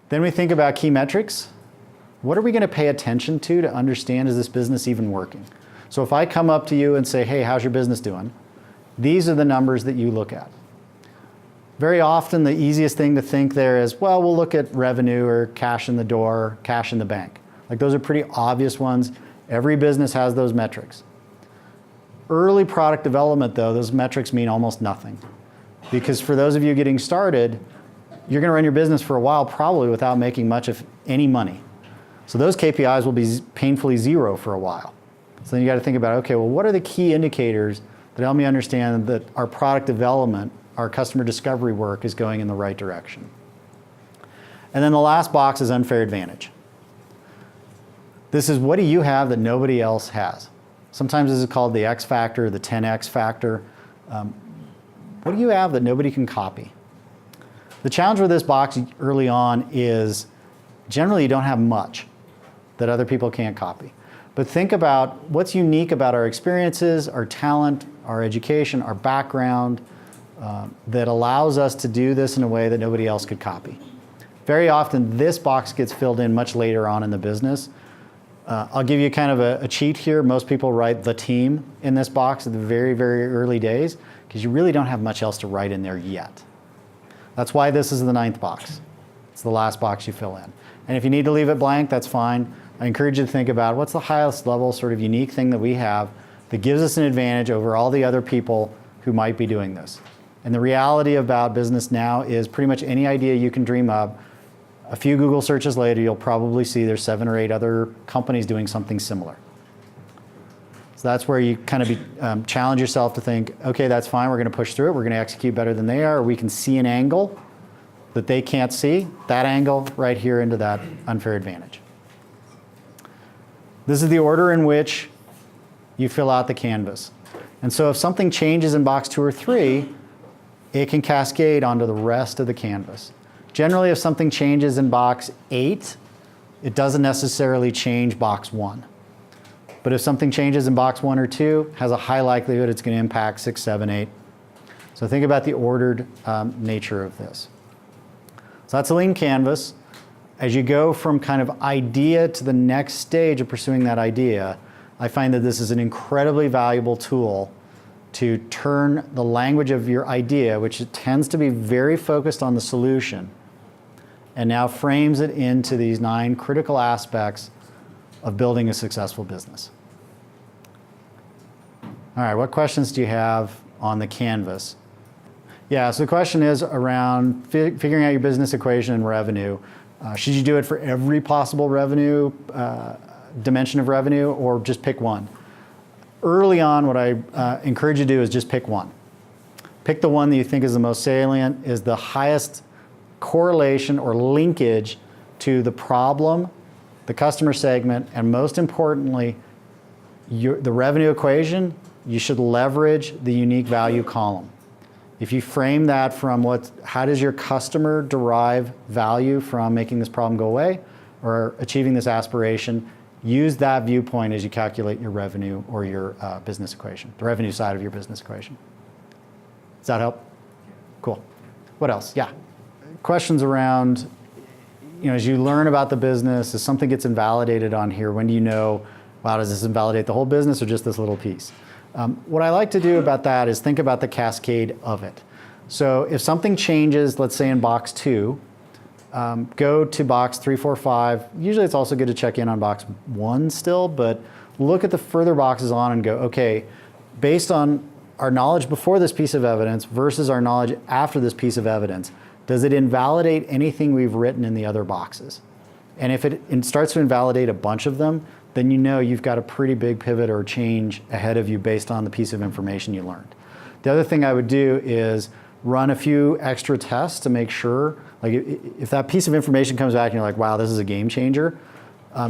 Then we think about key metrics. What are we going to pay attention to understand, is this business even working? So if I come up to you and say, hey, how's your business doing? These are the numbers that you look at. Very often the easiest thing to think there is, well, we'll look at revenue or cash in the door, cash in the bank. Like those are pretty obvious ones. Every business has those metrics. Early product development though, those metrics mean almost nothing. Because for those of you getting started, you're going to run your business for a while probably without making much of any money. So those KPIs will be painfully zero for a while. So then you got to think about, okay, well, what are the key indicators that help me understand that our product development, our customer discovery work is going in the right direction? And then the last box is unfair advantage. This is, what do you have that nobody else has? Sometimes this is called the X factor, the 10X factor. What do you have that nobody can copy? The challenge with this box early on is generally you don't have much that other people can't copy. But think about what's unique about our experiences, our talent, our education, our background, that allows us to do this in a way that nobody else could copy. Very often this box gets filled in much later on in the business. I'll give you kind of a cheat here. Most people write the team in this box at the very, very early days because you really don't have much else to write in there yet. That's why this is the 9th box. It's the last box you fill in. And if you need to leave it blank, that's fine. I encourage you to think about what's the highest level sort of unique thing that we have that gives us an advantage over all the other people who might be doing this. And the reality about business now is pretty much any idea you can dream up, a few Google searches later, you'll probably see there's 7 or 8 other companies doing something similar. So that's where you kind of challenge yourself to think, okay, that's fine, we're going to push through it, we're going to execute better than they are, or we can see an angle that they can't see, that angle right here into that unfair advantage. This is the order in which you fill out the canvas. And so if something changes in box 2 or 3, it can cascade onto the rest of the canvas. Generally, if something changes in box 8, it doesn't necessarily change box 1. But if something changes in box 1 or 2, has a high likelihood it's going to impact 6, 7, 8. So think about the ordered nature of this. So that's a lean canvas. As you go from kind of idea to the next stage of pursuing that idea, I find that this is an incredibly valuable tool to turn the language of your idea, which tends to be very focused on the solution, and now frames it into these 9 critical aspects of building a successful business. All right, what questions do you have on the canvas? Yeah, so the question is around figuring out your business equation and revenue. Should you do it for every possible revenue, dimension of revenue, or just pick one? Early on, what I encourage you to do is just pick one. Pick the one that you think is the most salient, is the highest correlation or linkage to the problem, the customer segment, and most importantly, the revenue equation. You should leverage the unique value column. If you frame that from how does your customer derive value from making this problem go away or achieving this aspiration, use that viewpoint as you calculate your revenue or your business equation, the revenue side of your business equation. Does that help? Cool. What else? Yeah. Questions around, as you learn about the business, as something gets invalidated on here, when do you know, wow, does this invalidate the whole business or just this little piece? What I like to do about that is think about the cascade of it. So if something changes, let's say in box 2, go to box 3, 4, 5. Usually it's also good to check in on box 1 still, but look at the further boxes on and go, okay, based on our knowledge before this piece of evidence versus our knowledge after this piece of evidence, does it invalidate anything we've written in the other boxes? And if it starts to invalidate a bunch of them, then you know you've got a pretty big pivot or change ahead of you based on the piece of information you learned. The other thing I would do is run a few extra tests to make sure, like if that piece of information comes back and you're like, wow, this is a game changer,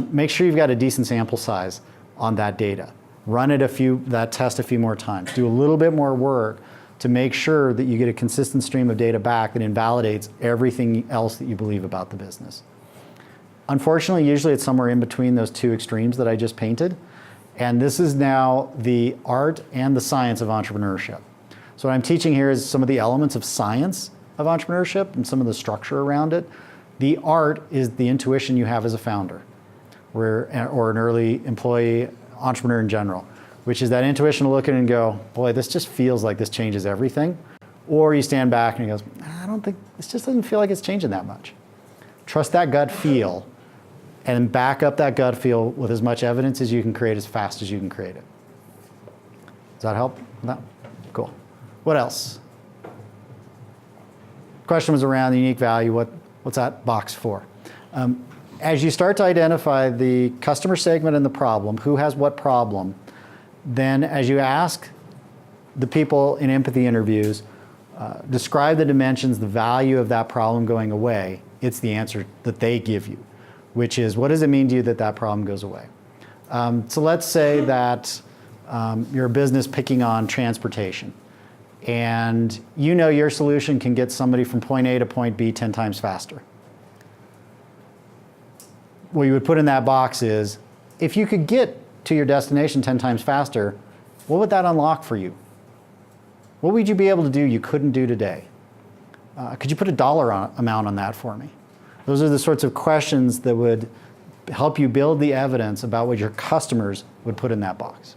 make sure you've got a decent sample size on that data. Run that test a few more times. Do a little bit more work to make sure that you get a consistent stream of data back that invalidates everything else that you believe about the business. Unfortunately, usually it's somewhere in between those 2 extremes that I just painted. And this is now the art and the science of entrepreneurship. So what I'm teaching here is some of the elements of science of entrepreneurship and some of the structure around it. The art is the intuition you have as a founder or an early employee, entrepreneur in general, which is that intuition to look at it and go, boy, this just feels like this changes everything. Or you stand back and he goes, I don't think, this just doesn't feel like it's changing that much. Trust that gut feel and back up that gut feel with as much evidence as you can create as fast as you can create it. Does that help? No? Cool. What else? Question was around the unique value. What's that box for? As you start to identify the customer segment and the problem, who has what problem, then as you ask the people in empathy interviews, describe the dimensions, the value of that problem going away, it's the answer that they give you, which is, what does it mean to you that that problem goes away? So let's say that you're a business picking on transportation, and you know your solution can get somebody from point A to point B 10 times faster. What you would put in that box is, if you could get to your destination 10 times faster, what would that unlock for you? What would you be able to do you couldn't do today? Could you put a dollar amount on that for me? Those are the sorts of questions that would help you build the evidence about what your customers would put in that box.